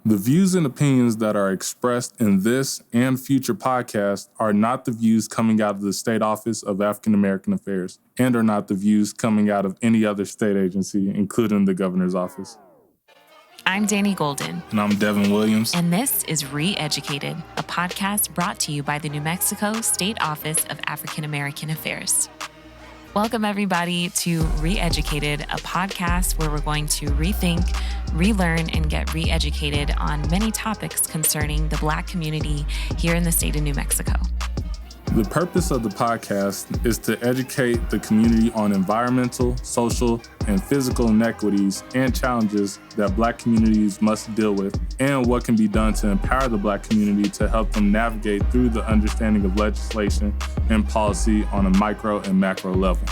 The views and opinions that are expressed in this and future podcasts are not the views coming out of the State Office of African American Affairs and are not the views coming out of any other state agency, including the governor's office. I'm Danny Golden. And I'm Devin Williams. And this is Re-Educated, a podcast brought to you by the New Mexico State Office of African American Affairs. Welcome, everybody, to Re-Educated, a podcast where we're going to rethink, relearn, and get re-educated on many topics concerning the Black community here in the state of New Mexico. The purpose of the podcast is to educate the community on environmental, social, and physical inequities and challenges that Black communities must deal with, and what can be done to empower the Black community to help them navigate through the understanding of legislation and policy on a micro and macro level.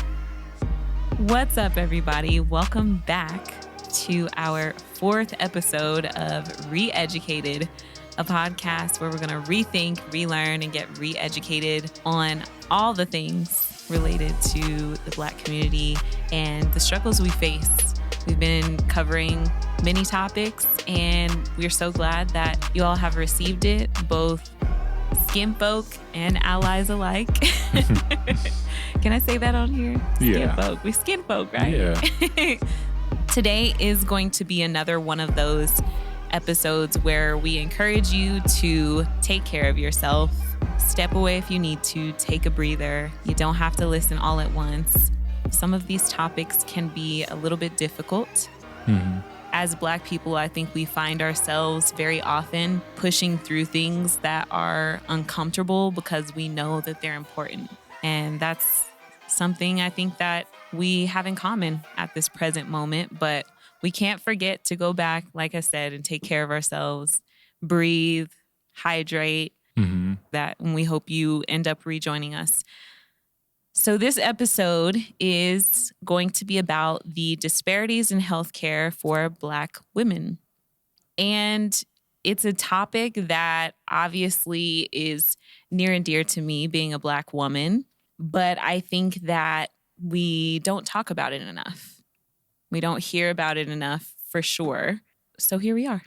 What's up, everybody? Welcome back to our fourth episode of Re-Educated, a podcast where we're going to rethink, relearn, and get re-educated on all the things related to the Black community and the struggles we face. We've been covering many topics, and we're so glad that you all have received it, both skin folk and allies alike. Can I say that on here? Yeah. Skin folk. We skin folk, right? Yeah. Today is going to be another one of those episodes where we encourage you to take care of yourself, step away if you need to, take a breather. You don't have to listen all at once. Some of these topics can be a little bit difficult. As Black people, I think we find ourselves very often pushing through things that are uncomfortable because we know that they're important. And that's something I think that we have in common at this present moment, but we can't forget to go back, like I said, and take care of ourselves, breathe, hydrate, that, and we hope you end up rejoining us. So this episode is going to be about the disparities in healthcare for Black women. And it's a topic that obviously is near and dear to me, being a Black woman, but I think that we don't talk about it enough. We don't hear about it enough, for sure. So here we are.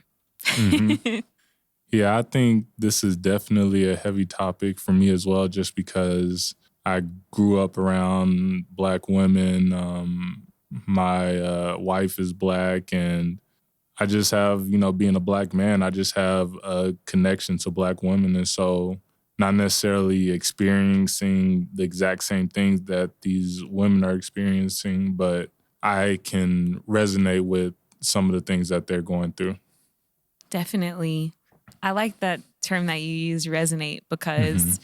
Yeah, I think this is definitely a heavy topic for me as well, just because I grew up around Black women. My wife is Black, and I just have, being a Black man, I just have a connection to Black women. And so not necessarily experiencing the exact same things that these women are experiencing, but I can resonate with some of the things that they're going through. Definitely. I like that term that you use, resonate, because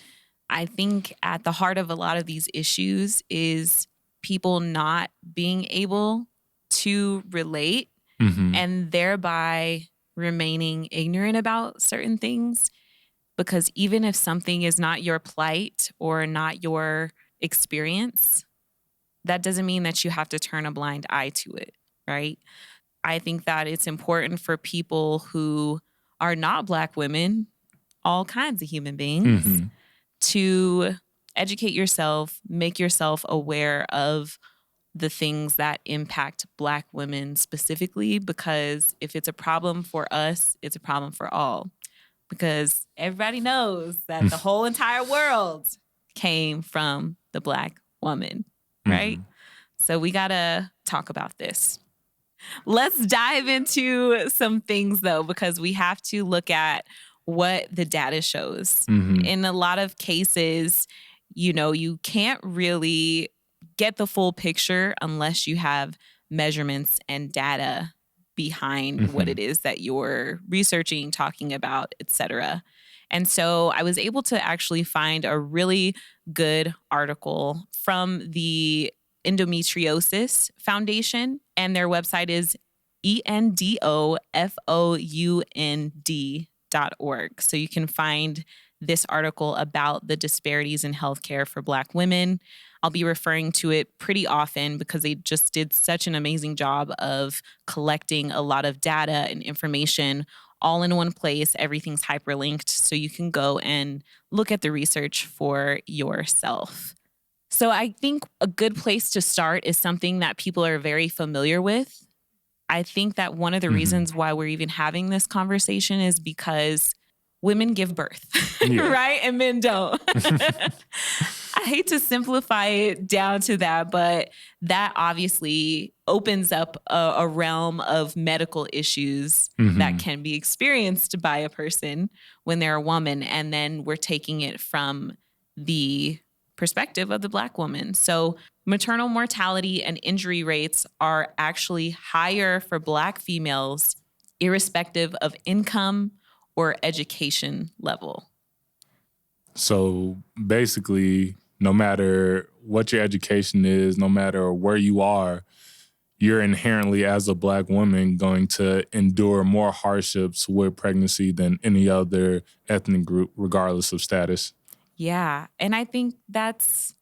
I think at the heart of a lot of these issues is people not being able to relate and thereby remaining ignorant about certain things. Because even if something is not your plight or not your experience, that doesn't mean that you have to turn a blind eye to it, right? I think that it's important for people who are not Black women, all kinds of human beings, to educate yourself, make yourself aware of the things that impact Black women specifically, because if it's a problem for us, it's a problem for all. Because everybody knows that the whole entire world came from the Black woman, right? So we gotta talk about this. Let's dive into some things, though, because we have to look at what the data shows. In a lot of cases, you can't really get the full picture unless you have measurements and data behind what it is that you're researching, talking about, etc. And so I was able to actually find a really good article from the Endometriosis Foundation, and their website is endofound.org. So you can find this article about the disparities in healthcare for Black women. I'll be referring to it pretty often because they just did such an amazing job of collecting a lot of data and information all in one place. Everything's hyperlinked, so you can go and look at the research for yourself. So I think a good place to start is something that people are very familiar with, I think that one of the reasons why we're even having this conversation is because women give birth, right? And men don't. I hate to simplify it down to that, but that obviously opens up a realm of medical issues that can be experienced by a person when they're a woman. And then we're taking it from the perspective of the Black woman. So maternal mortality and injury rates are actually higher for Black females, irrespective of income or education level. So basically, no matter what your education is, no matter where you are, you're inherently, as a Black woman, going to endure more hardships with pregnancy than any other ethnic group, regardless of status. Yeah. And I think that's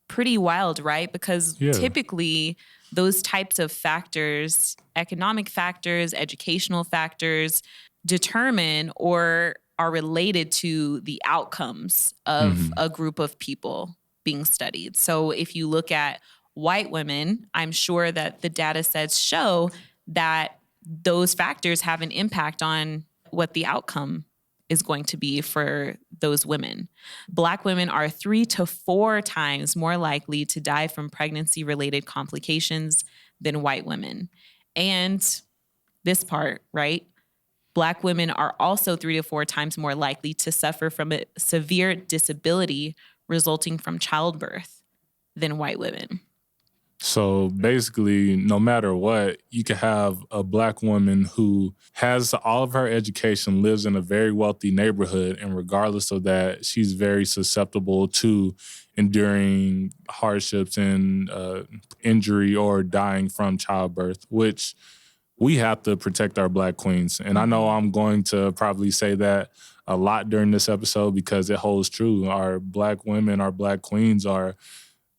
pretty wild, right? Because typically those types of factors, economic factors, educational factors, determine or are related to the outcomes of a group of people being studied. So if you look at white women, I'm sure that the data sets show that those factors have an impact on what the outcome is going to be for those women. Black women are 3 to 4 times more likely to die from pregnancy-related complications than white women. And this part, right? Black women are also 3 to 4 times more likely to suffer from a severe disability resulting from childbirth than white women. So basically, no matter what, you could have a Black woman who has all of her education, lives in a very wealthy neighborhood, and regardless of that, she's very susceptible to enduring hardships and injury or dying from childbirth, which we have to protect our Black queens. And I know I'm going to probably say that a lot during this episode because it holds true. Our Black women, our Black queens are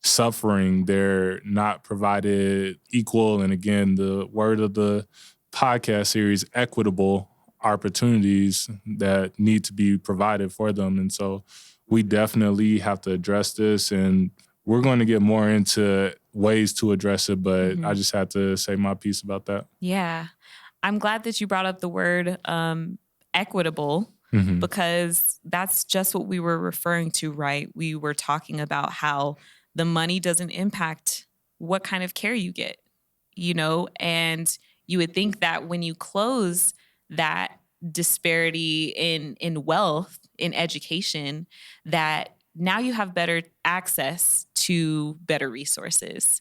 suffering. They're not provided equal, and again, the word of the podcast series, equitable opportunities that need to be provided for them. And so we definitely have to address this, and we're going to get more into ways to address it, but I just had to say my piece about that. Yeah. I'm glad that you brought up the word equitable because that's just what we were referring to, right? We were talking about how the money doesn't impact what kind of care you get, you know? And you would think that when you close that disparity in wealth, in education, that now you have better access to better resources.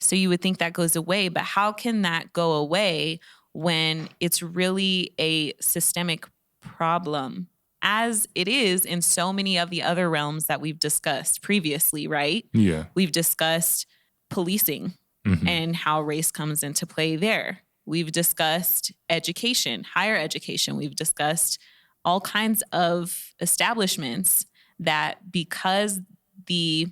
So you would think that goes away, but how can that go away when it's really a systemic problem, as it is in so many of the other realms that we've discussed previously, right? Yeah. We've discussed policing and how race comes into play there. We've discussed education, higher education. We've discussed all kinds of establishments that because the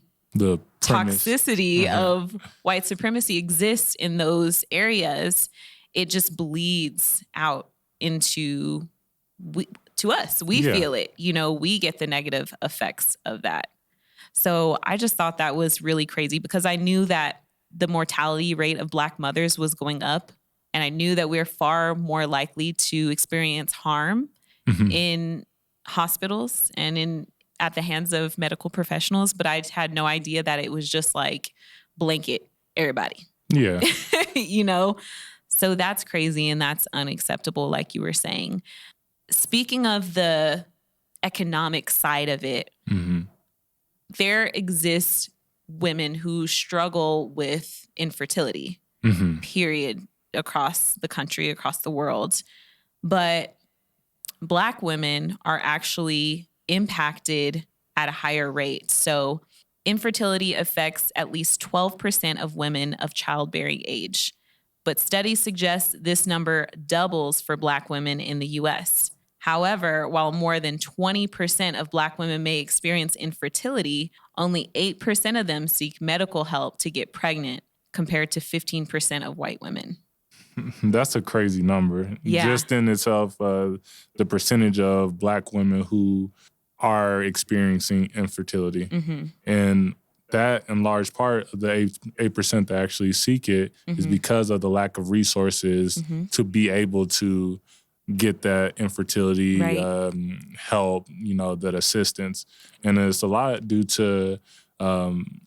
toxicity of white supremacy exists in those areas, it just bleeds out into to us. We feel it. You know, we get the negative effects of that. So I just thought that was really crazy because I knew that the mortality rate of Black mothers was going up, and I knew that we're far more likely to experience harm in hospitals and at the hands of medical professionals, but I had no idea that it was just like blanket everybody. Yeah. You know? So that's crazy and that's unacceptable, like you were saying. Speaking of the economic side of it, there exist women who struggle with infertility, period, across the country, across the world. But Black women are actually impacted at a higher rate. So infertility affects at least 12% of women of childbearing age. But studies suggest this number doubles for Black women in the U.S. However, while more than 20% of Black women may experience infertility, only 8% of them seek medical help to get pregnant, compared to 15% of white women. That's a crazy number. Yeah. Just in itself, the percentage of Black women who are experiencing infertility. And that in large part of the 8% that actually seek it is because of the lack of resources to be able to get that infertility help, that assistance. And it's a lot due to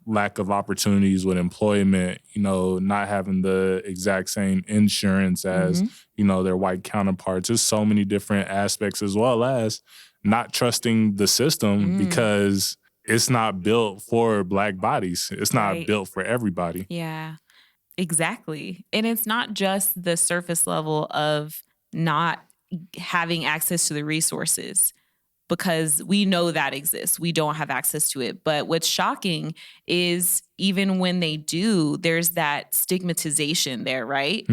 lack of opportunities with employment, not having the exact same insurance as, their white counterparts. There's so many different aspects, as well as not trusting the system because it's not built for Black bodies. It's not built for everybody. Yeah, exactly. And it's not just the surface level of not having access to the resources, because we know that exists. We don't have access to it. But what's shocking is even when they do, there's that stigmatization there, right?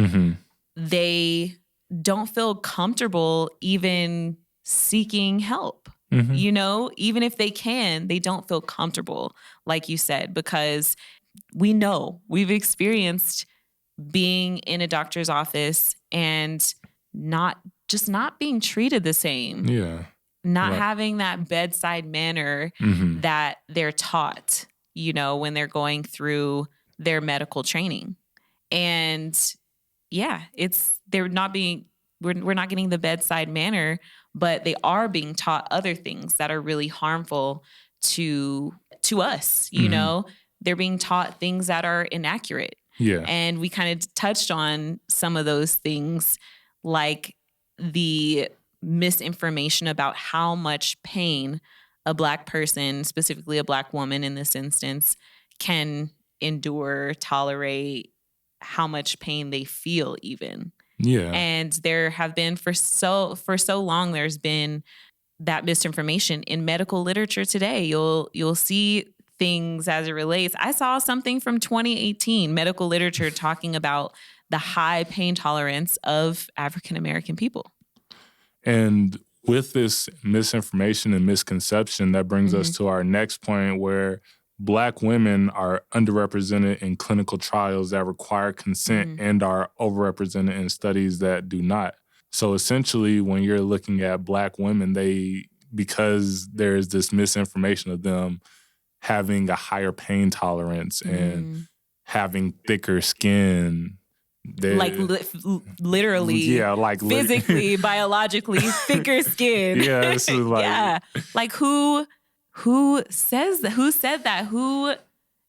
They don't feel comfortable even seeking help. Even if they can, they don't feel comfortable, like you said, because we know we've experienced being in a doctor's office and not being treated the same. Yeah. Not having that bedside manner that they're taught, when they're going through their medical training. And yeah, we're not getting the bedside manner, but they are being taught other things that are really harmful to us. They're being taught things that are inaccurate. Yeah. And we kind of touched on some of those things, like the misinformation about how much pain a Black person, specifically a Black woman in this instance, can endure, tolerate, how much pain they feel even. Yeah. And there have been for so long, there's been that misinformation in medical literature today. You'll see things as it relates. I saw something from 2018, medical literature talking about the high pain tolerance of African American people. And with this misinformation and misconception, that brings us to our next point, where Black women are underrepresented in clinical trials that require consent and are overrepresented in studies that do not. So essentially, when you're looking at Black women, because there's this misinformation of them having a higher pain tolerance and having thicker skin, literally, physically, biologically, thicker skin. Yeah, this is who says that? Who said that?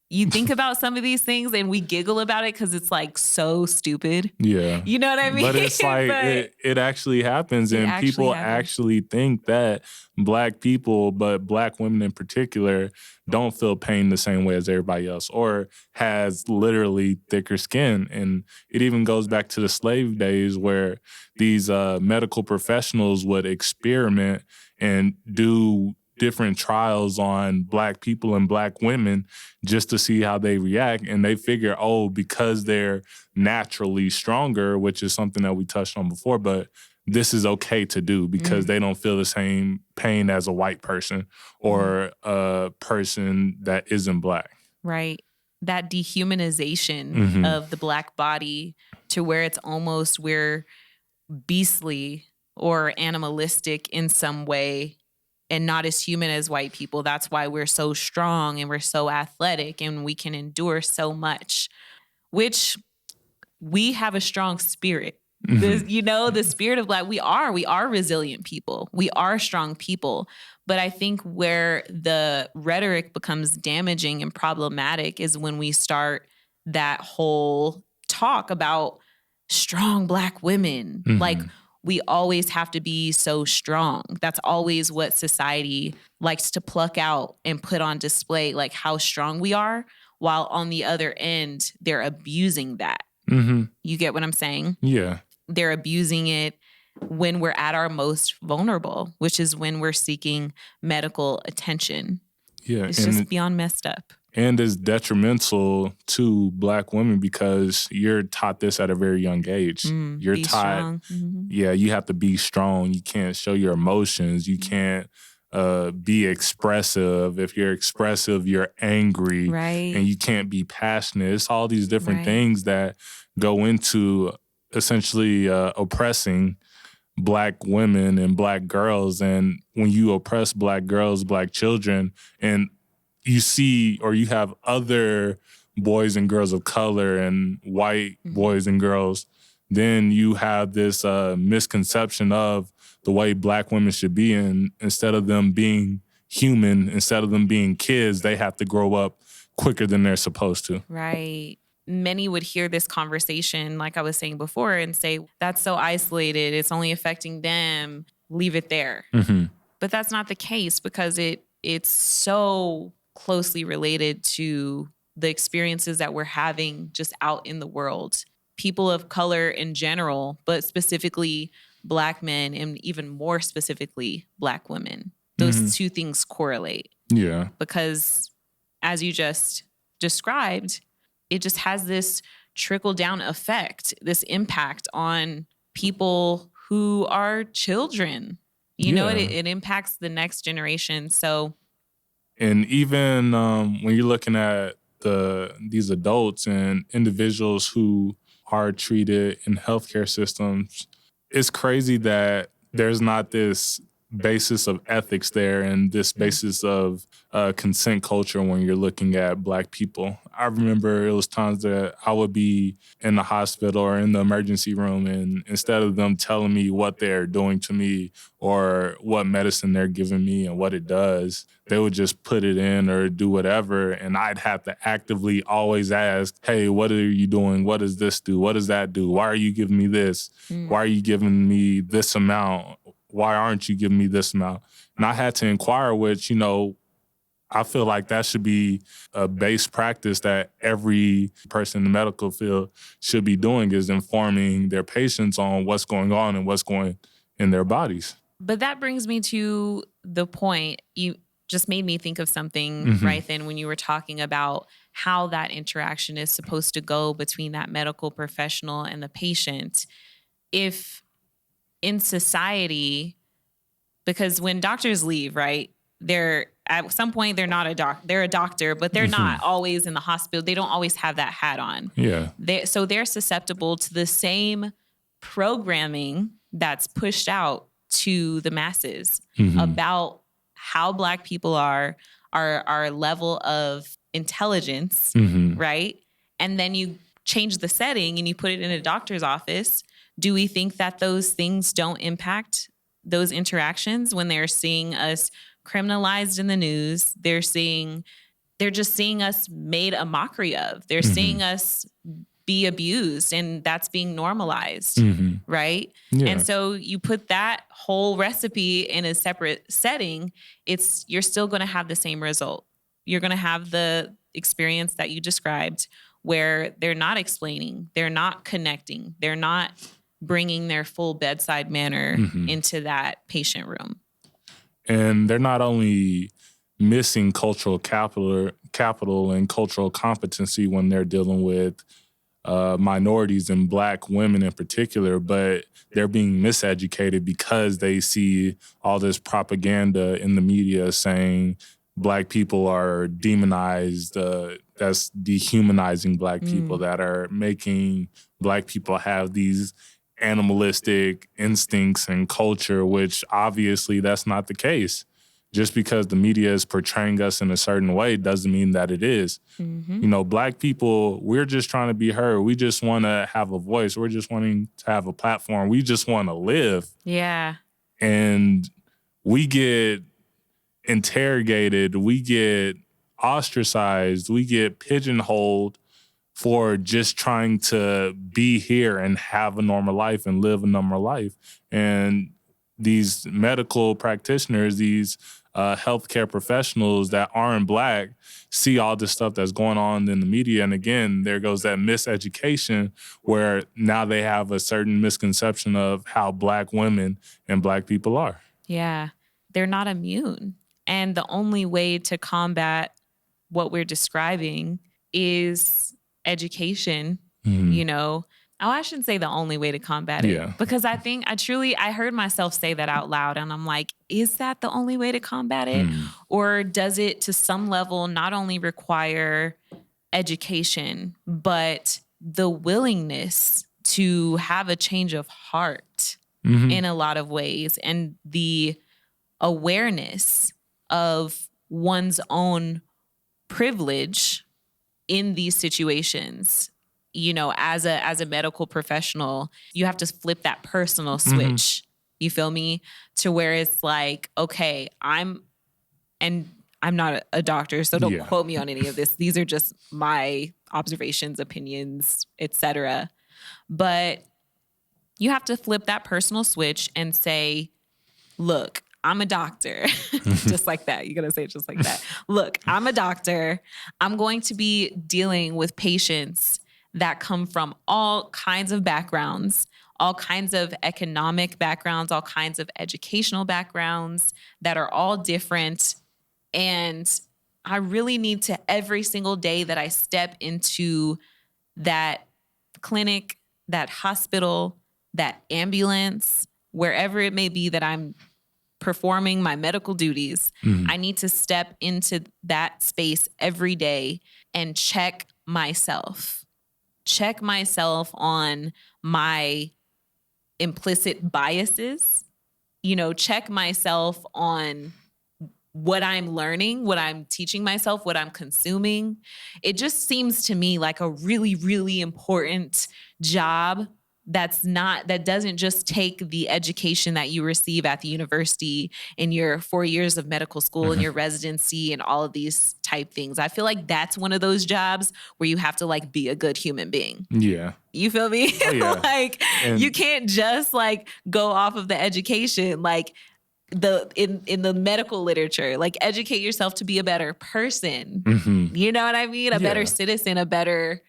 You think about some of these things and we giggle about it because it's like so stupid. Yeah. You know what I mean? But it's like it actually happens, and people actually think that Black people, but Black women in particular, don't feel pain the same way as everybody else, or has literally thicker skin. And it even goes back to the slave days where these medical professionals would experiment and do different trials on Black people and Black women just to see how they react. And they figure, because they're naturally stronger, which is something that we touched on before, but this is okay to do because they don't feel the same pain as a white person or a person that isn't Black. Right. That dehumanization of the Black body to where it's almost we're beastly or animalistic in some way and not as human as white people. That's why we're so strong and we're so athletic and we can endure so much, which we have a strong spirit. The spirit of Black, we are resilient people. We are strong people. But I think where the rhetoric becomes damaging and problematic is when we start that whole talk about strong Black women. Like, we always have to be so strong. That's always what society likes to pluck out and put on display, like how strong we are, while on the other end, they're abusing that. You get what I'm saying? Yeah. They're abusing it when we're at our most vulnerable, which is when we're seeking medical attention. Yeah. It's just beyond messed up. And is detrimental to Black women because you're taught this at a very young age. You're taught, you have to be strong. You can't show your emotions. You can't be expressive. If you're expressive, you're angry. Right. And you can't be passionate. It's all these different things that go into essentially oppressing Black women and Black girls. And when you oppress Black girls, Black children, and you see or you have other boys and girls of color and white boys and girls, then you have this misconception of the way Black women should be. And instead of them being human, instead of them being kids, they have to grow up quicker than they're supposed to. Right. Many would hear this conversation, like I was saying before, and say, that's so isolated. It's only affecting them. Leave it there. But that's not the case, because it's so closely related to the experiences that we're having just out in the world. People of color in general, but specifically Black men, and even more specifically Black women. Those two things correlate. Yeah. Because as you just described, it just has this trickle down effect, this impact on people who are children. You know, it impacts the next generation. So, and even when you're looking at these adults and individuals who are treated in healthcare systems, it's crazy that there's not this basis of ethics there and this basis of consent culture when you're looking at Black people. I remember it was times that I would be in the hospital or in the emergency room, and instead of them telling me what they're doing to me or what medicine they're giving me and what it does, they would just put it in or do whatever, and I'd have to actively always ask, hey, what are you doing? What does this do? What does that do? Why are you giving me this? Why are you giving me this amount? Why aren't you giving me this amount? And I had to inquire, which, you know, I feel like that should be a base practice that every person in the medical field should be doing, is informing their patients on what's going on and what's going in their bodies. But that brings me to the point. You just made me think of something right then when you were talking about how that interaction is supposed to go between that medical professional and the patient. If in society, because when doctors leave, right, they're at some point they're not they're a doctor, but they're not always in the hospital. They don't always have that hat on. Yeah. So they're susceptible to the same programming that's pushed out to the masses about how Black people are, our level of intelligence, right? And then you change the setting and you put it in a doctor's office. Do we think that those things don't impact those interactions when they're seeing us criminalized in the news? They're just seeing us made a mockery of. They're seeing us be abused, and that's being normalized, right? Yeah. And so you put that whole recipe in a separate setting, you're still going to have the same result. You're going to have the experience that you described, where they're not explaining, they're not connecting, they're not bringing their full bedside manner into that patient room. And they're not only missing cultural capital and cultural competency when they're dealing with minorities and Black women in particular, but they're being miseducated because they see all this propaganda in the media saying Black people are demonized, that's dehumanizing Black people, that are making Black people have these animalistic instincts and culture, which obviously that's not the case. Just because the media is portraying us in a certain way doesn't mean that it is. You know, Black people, we're just trying to be heard. We just want to have a voice. We're just wanting to have a platform. We just want to live. Yeah. And we get interrogated. We get ostracized. We get pigeonholed for just trying to be here and have a normal life and live a normal life. And these medical practitioners, these healthcare professionals that aren't Black, see all this stuff that's going on in the media. And again, there goes that miseducation, where now they have a certain misconception of how Black women and Black people are. Yeah. They're not immune. And the only way to combat what we're describing is education, you know. Oh, I shouldn't say the only way to combat it, because I think I heard myself say that out loud, and I'm like, is that the only way to combat it? Or does it to some level not only require education, but the willingness to have a change of heart in a lot of ways, and the awareness of one's own privilege in these situations. You know, as a medical professional, you have to flip that personal switch. You feel me? To where it's like, okay, I'm not a doctor, so don't quote me on any of this. These are just my observations, opinions, etc. But you have to flip that personal switch and say, look, I'm a doctor. Just like that. You're going to say it just like that. Look, I'm a doctor. I'm going to be dealing with patients that come from all kinds of backgrounds, all kinds of economic backgrounds, all kinds of educational backgrounds that are all different. And I really need to, every single day that I step into that clinic, that hospital, that ambulance, wherever it may be that I'm performing my medical duties, I need to step into that space every day and check myself on my implicit biases, check myself on what I'm learning, what I'm teaching myself, what I'm consuming. It just seems to me like a really, really important job that doesn't just take the education that you receive at the university in your 4 years of medical school and your residency and all of these type things. I feel like that's one of those jobs where you have to like be a good human being. Yeah. You feel me? Oh, yeah. Like you can't just like go off of the education, like in the medical literature, like educate yourself to be a better person. You know what I mean? A better citizen, a better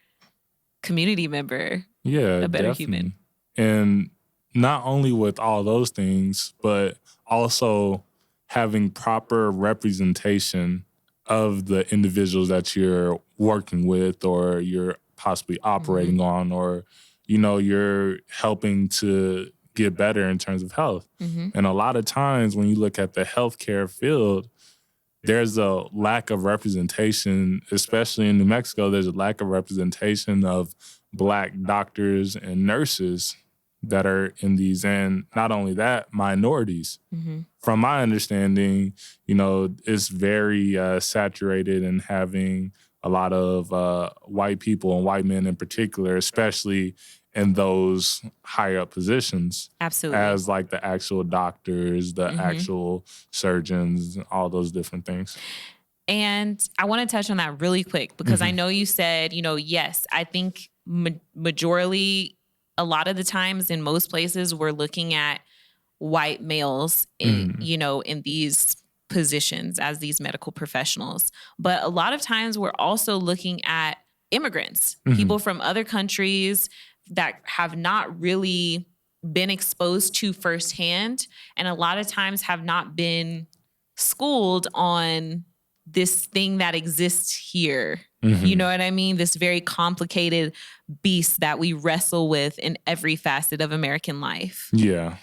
community member. Yeah, a better definitely. human. And not only with all those things, but also having proper representation of the individuals that you're working with or you're possibly operating on, or, you're helping to get better in terms of health. And a lot of times when you look at the healthcare field, there's a lack of representation, especially in New Mexico. There's a lack of representation of Black doctors and nurses that are in these, and not only that, minorities. From my understanding, it's very saturated in having a lot of white people and white men in particular, especially in those higher up positions. Absolutely. As like the actual doctors, the actual surgeons, all those different things. And I want to touch on that really quick because I know you said, yes, I think majorly, a lot of the times in most places, we're looking at white males in, in these positions as these medical professionals. But a lot of times we're also looking at immigrants, people from other countries that have not really been exposed to firsthand, and a lot of times have not been schooled on this thing that exists here. You know what I mean? This very complicated beast that we wrestle with in every facet of American life. Yeah.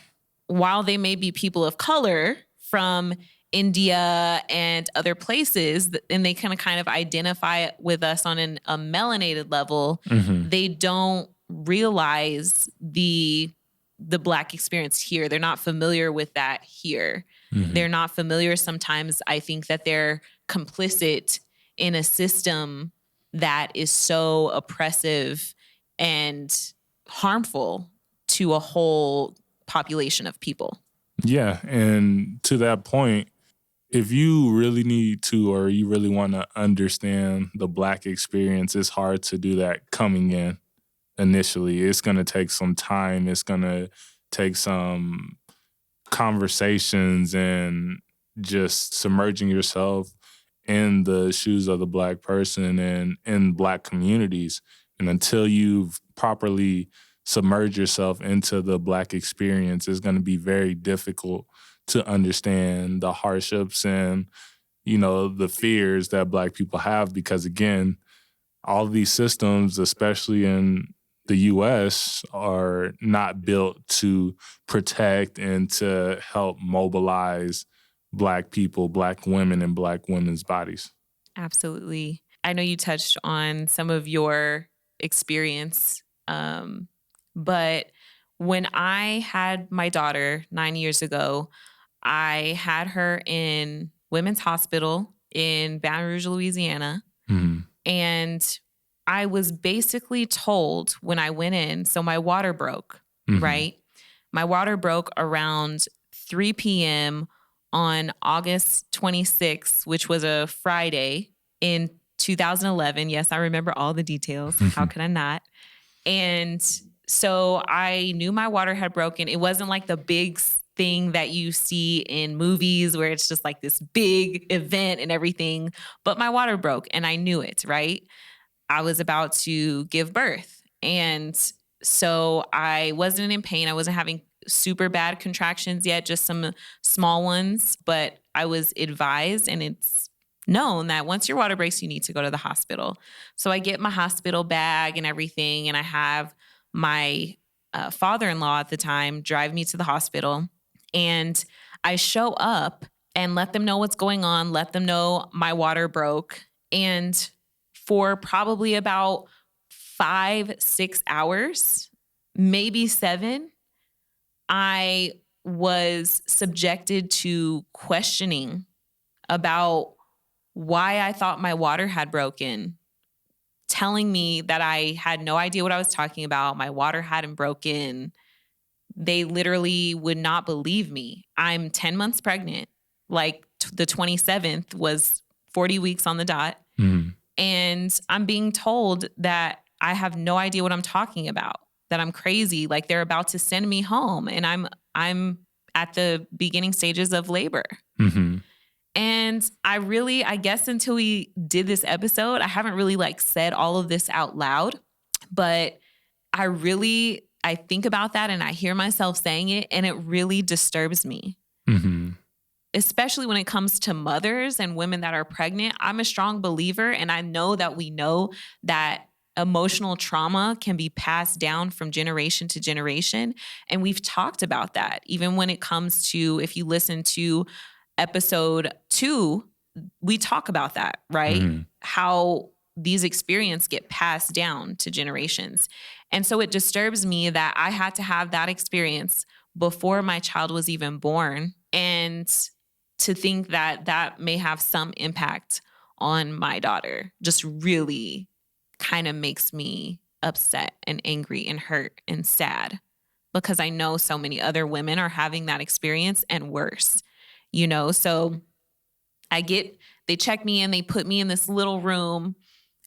While they may be people of color from India and other places, and they can kind of identify with us on a melanated level, they don't realize the Black experience here. They're not familiar with that here. They're not familiar. Sometimes I think that they're complicit in a system that is so oppressive and harmful to a whole population of people. Yeah. And to that point, if you really need to, or you really want to understand the Black experience, it's hard to do that coming in initially. It's going to take some time. It's going to take some conversations and just submerging yourself in the shoes of the Black person and in Black communities. And until you've properly submerged yourself into the Black experience, it's going to be very difficult to understand the hardships and, the fears that Black people have. Because again, all of these systems, especially in the U.S., are not built to protect and to help mobilize Black people, Black women, and Black women's bodies. Absolutely. I know you touched on some of your experience, but when I had my daughter 9 years ago, I had her in Women's Hospital in Baton Rouge, Louisiana. And I was basically told when I went in, so my water broke, right? My water broke around 3 p.m. on August 26th, which was a Friday in 2011. Yes, I remember all the details. How could I not? And so I knew my water had broken. It wasn't like the big thing that you see in movies where it's just like this big event and everything, but my water broke and I knew it, right? I was about to give birth. And so I wasn't in pain. I wasn't having super bad contractions yet, just some small ones, but I was advised and it's known that once your water breaks, you need to go to the hospital. So I get my hospital bag and everything, and I have my father-in-law at the time drive me to the hospital. And I show up and let them know what's going on, let them know my water broke. And for probably about 5-6 hours, maybe 7, I was subjected to questioning about why I thought my water had broken, telling me that I had no idea what I was talking about. My water hadn't broken. They literally would not believe me. I'm 10 months pregnant. Like the 27th was 40 weeks on the dot. And I'm being told that I have no idea what I'm talking about, that I'm crazy. Like they're about to send me home and I'm at the beginning stages of labor. And I guess until we did this episode, I haven't really like said all of this out loud, but I think about that and I hear myself saying it and it really disturbs me. Especially when it comes to mothers and women that are pregnant. I'm a strong believer, and I know that emotional trauma can be passed down from generation to generation. And we've talked about that. Even when it comes to, if you listen to episode 2, we talk about that, right? How these experiences get passed down to generations. And so it disturbs me that I had to have that experience before my child was even born. And to think that that may have some impact on my daughter just really kind of makes me upset and angry and hurt and sad, because I know so many other women are having that experience and worse, So they check me in, they put me in this little room.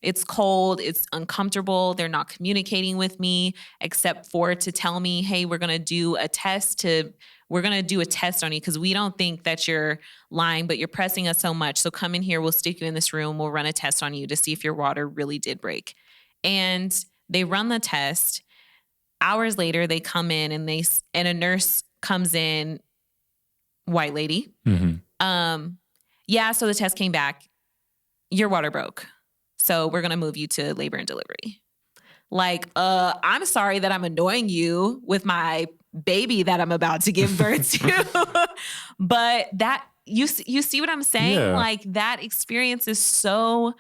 It's cold, it's uncomfortable. They're not communicating with me except for to tell me, hey, we're going to do a test on you because we don't think that you're lying, but you're pressing us so much. So come in here, we'll stick you in this room, we'll run a test on you to see if your water really did break. And they run the test. Hours later, they come in and a nurse comes in, white lady. Yeah, so the test came back. Your water broke. So we're going to move you to labor and delivery. Like, I'm sorry that I'm annoying you with my baby that I'm about to give birth to. But that, you see what I'm saying? Yeah. Like that experience is so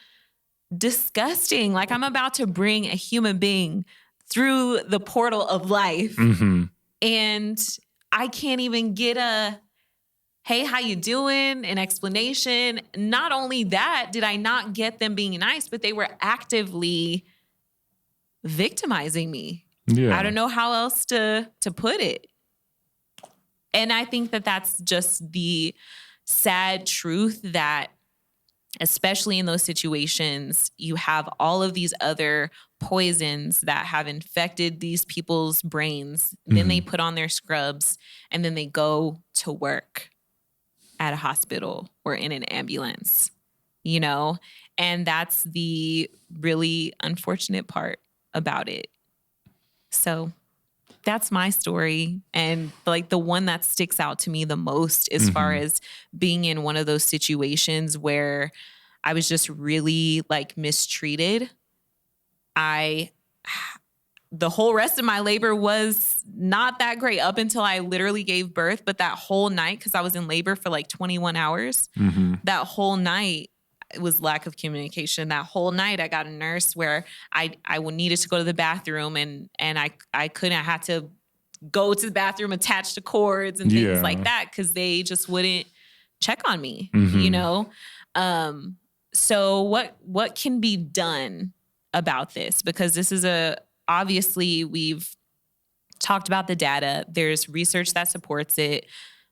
disgusting. Like I'm about to bring a human being through the portal of life. And I can't even get a, hey, how you doing? An explanation. Not only that, did I not get them being nice, but they were actively victimizing me. Yeah. I don't know how else to put it. And I think that that's just the sad truth that, especially in those situations, you have all of these other poisons that have infected these people's brains. Then they put on their scrubs and then they go to work at a hospital or in an ambulance, and that's the really unfortunate part about it. So that's my story. And like the one that sticks out to me the most as far as being in one of those situations where I was just really like mistreated. The whole rest of my labor was not that great up until I literally gave birth. But that whole night, because I was in labor for like 21 hours, that whole night, it was lack of communication. That whole night, I got a nurse where I needed to go to the bathroom and I couldn't. I had to go to the bathroom, attach to cords and things like that because they just wouldn't check on me, So what can be done about this? Because this is obviously we've talked about the data. There's research that supports it.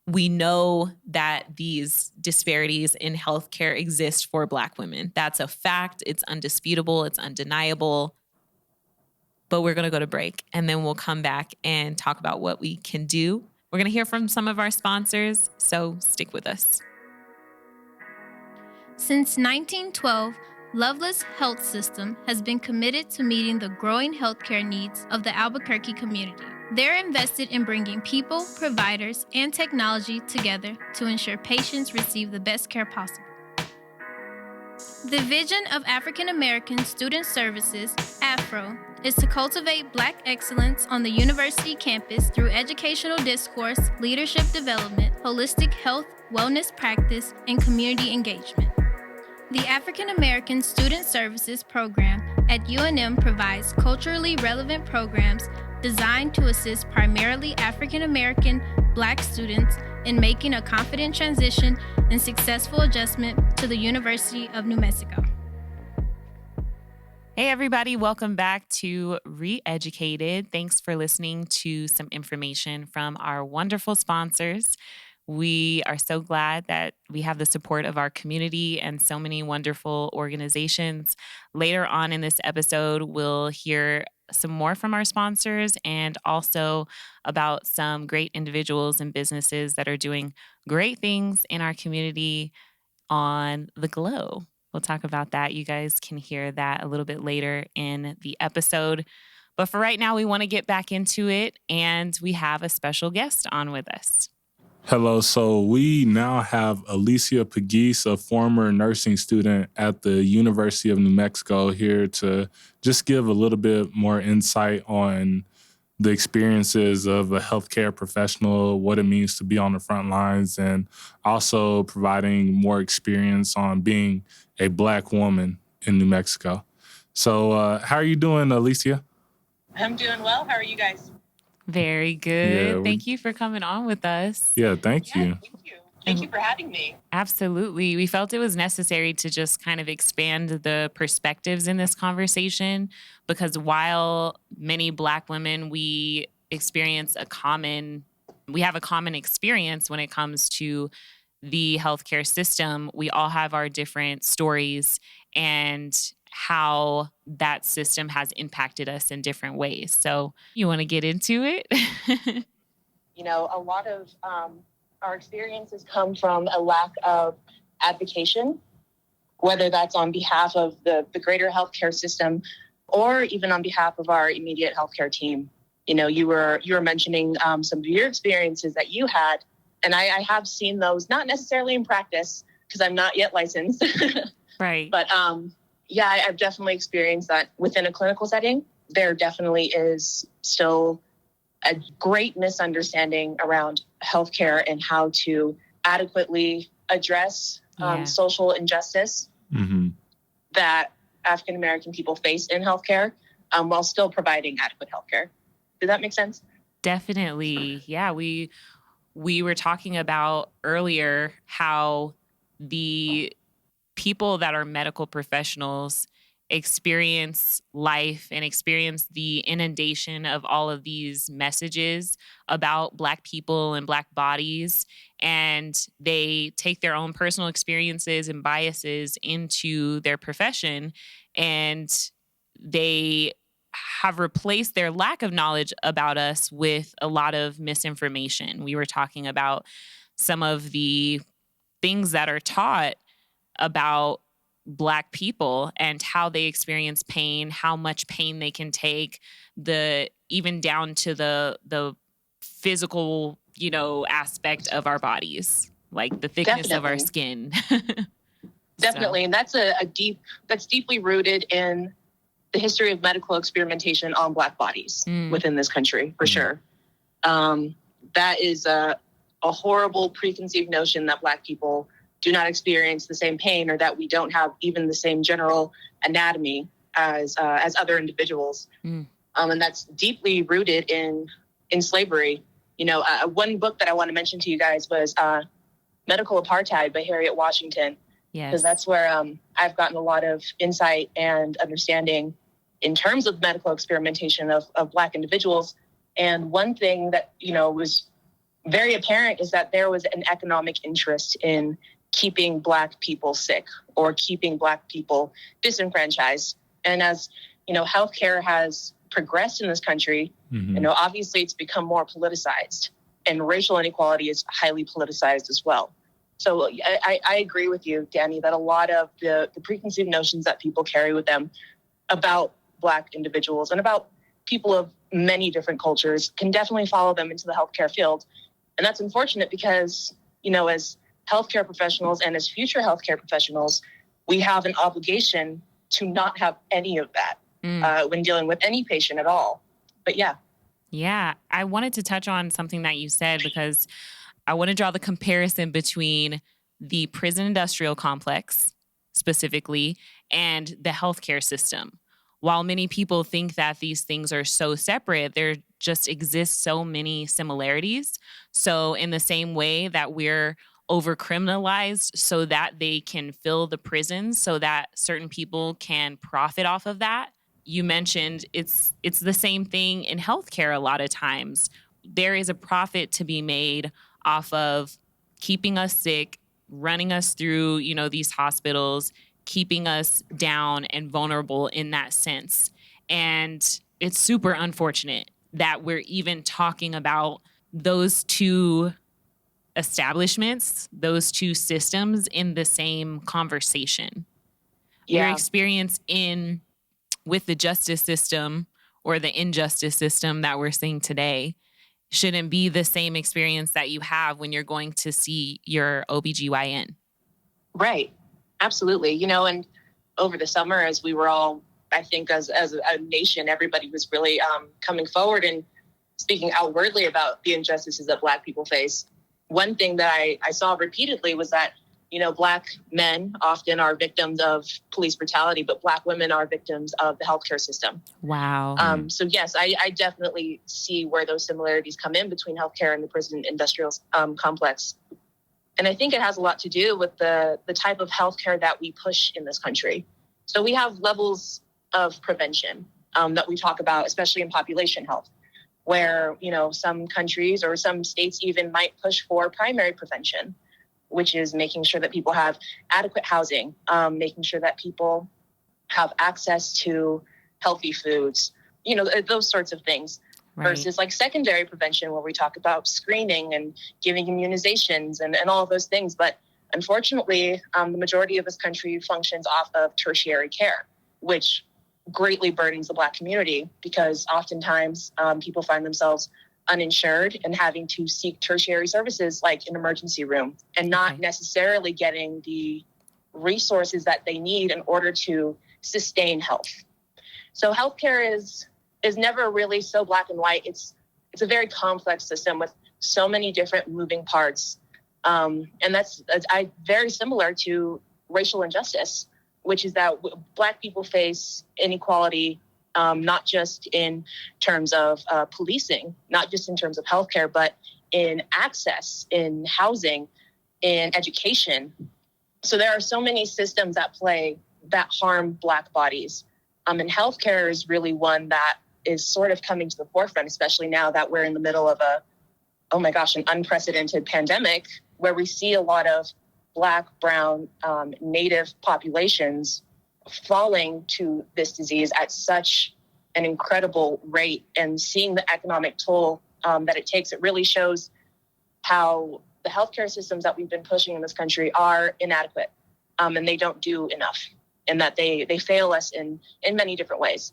We know that these disparities in healthcare exist for Black women. That's a fact. It's undisputable. It's undeniable. But we're going to go to break, and then we'll come back and talk about what we can do. We're going to hear from some of our sponsors, so stick with us. Since 1912, Loveless Health System has been committed to meeting the growing healthcare needs of the Albuquerque community. They're invested in bringing people, providers, and technology together to ensure patients receive the best care possible. The vision of African American Student Services, AFRO, is to cultivate Black excellence on the university campus through educational discourse, leadership development, holistic health, wellness practice, and community engagement. The African American Student Services program at UNM provides culturally relevant programs designed to assist primarily African American Black students in making a confident transition and successful adjustment to the University of New Mexico. Hey, everybody. Welcome back to Re-Educated. Thanks for listening to some information from our wonderful sponsors. We are so glad that we have the support of our community and so many wonderful organizations. Later on in this episode, we'll hear some more from our sponsors and also about some great individuals and businesses that are doing great things in our community on the glow. We'll talk about that. You guys can hear that a little bit later in the episode. But for right now, we want to get back into it, and we have a special guest on with us. Hello. So we now have Alicia Pegues, a former nursing student at the University of New Mexico, here to just give a little bit more insight on the experiences of a healthcare professional, what it means to be on the front lines, and also providing more experience on being a Black woman in New Mexico. So how are you doing, Alicia? I'm doing well. How are you guys? Very good. Yeah, thank you for coming on with us. Yeah, thank you. Thank you. Thank you for having me. Absolutely. We felt it was necessary to just kind of expand the perspectives in this conversation because while many Black women, we have a common experience when it comes to the healthcare system, we all have our different stories and how that system has impacted us in different ways. So you want to get into it? A lot of our experiences come from a lack of advocacy, whether that's on behalf of the greater healthcare system or even on behalf of our immediate healthcare team. You were mentioning some of your experiences that you had, and I have seen those, not necessarily in practice because I'm not yet licensed. Right. But I've definitely experienced that within a clinical setting. There definitely is still a great misunderstanding around healthcare and how to adequately address social injustice that African American people face in healthcare while still providing adequate healthcare. Did that make sense? Definitely. Yeah, we were talking about earlier how the people that are medical professionals experience life and experience the inundation of all of these messages about Black people and Black bodies. And they take their own personal experiences and biases into their profession. And they have replaced their lack of knowledge about us with a lot of misinformation. We were talking about some of the things that are taught about Black people and how they experience pain, how much pain they can take, even down to the physical, aspect of our bodies, like the thickness of our skin. Definitely. So. And that's deeply rooted in the history of medical experimentation on Black bodies within this country, for sure. That is a horrible preconceived notion that Black people do not experience the same pain or that we don't have even the same general anatomy as other individuals. And that's deeply rooted in slavery. One book that I want to mention to you guys was Medical Apartheid by Harriet Washington. Yes. Because that's where I've gotten a lot of insight and understanding in terms of medical experimentation of Black individuals. And one thing that, was very apparent is that there was an economic interest in keeping Black people sick or keeping Black people disenfranchised. And as, healthcare has progressed in this country, obviously it's become more politicized, and racial inequality is highly politicized as well. So I agree with you, Danny, that a lot of the preconceived notions that people carry with them about Black individuals and about people of many different cultures can definitely follow them into the healthcare field. And that's unfortunate because, as healthcare professionals and as future healthcare professionals, we have an obligation to not have any of that when dealing with any patient at all. But yeah. Yeah, I wanted to touch on something that you said because I want to draw the comparison between the prison industrial complex specifically and the healthcare system. While many people think that these things are so separate, there just exist so many similarities. So in the same way that we're over-criminalized so that they can fill the prisons so that certain people can profit off of that, you mentioned it's the same thing in healthcare a lot of times. There is a profit to be made off of keeping us sick, running us through, these hospitals, keeping us down and vulnerable in that sense. And it's super unfortunate that we're even talking about those two establishments, those two systems in the same conversation. Yeah. Your experience with the justice system or the injustice system that we're seeing today shouldn't be the same experience that you have when you're going to see your OBGYN. Right. Absolutely. And over the summer, as we were all, I think as a nation, everybody was really coming forward and speaking outwardly about the injustices that Black people face. One thing that I saw repeatedly was that, Black men often are victims of police brutality, but Black women are victims of the healthcare system. Wow. So yes, I definitely see where those similarities come in between healthcare and the prison industrial complex. And I think it has a lot to do with the type of healthcare that we push in this country. So we have levels of prevention that we talk about, especially in population health, where, some countries or some states even might push for primary prevention, which is making sure that people have adequate housing, making sure that people have access to healthy foods, those sorts of things. Right. Versus like secondary prevention, where we talk about screening and giving immunizations and all of those things. But unfortunately, the majority of this country functions off of tertiary care, which greatly burdens the Black community because oftentimes people find themselves uninsured and having to seek tertiary services like an emergency room and not necessarily getting the resources that they need in order to sustain health. So healthcare is never really so black and white. It's a very complex system with so many different moving parts. And that's very similar to racial injustice, which is that Black people face inequality, not just in terms of policing, not just in terms of healthcare, but in access, in housing, in education. So there are so many systems at play that harm Black bodies. And healthcare is really one that is sort of coming to the forefront, especially now that we're in the middle of an unprecedented pandemic where we see a lot of Black, brown, Native populations falling to this disease at such an incredible rate, and seeing the economic toll that it takes. It really shows how the healthcare systems that we've been pushing in this country are inadequate, and they don't do enough, and that they fail us in many different ways.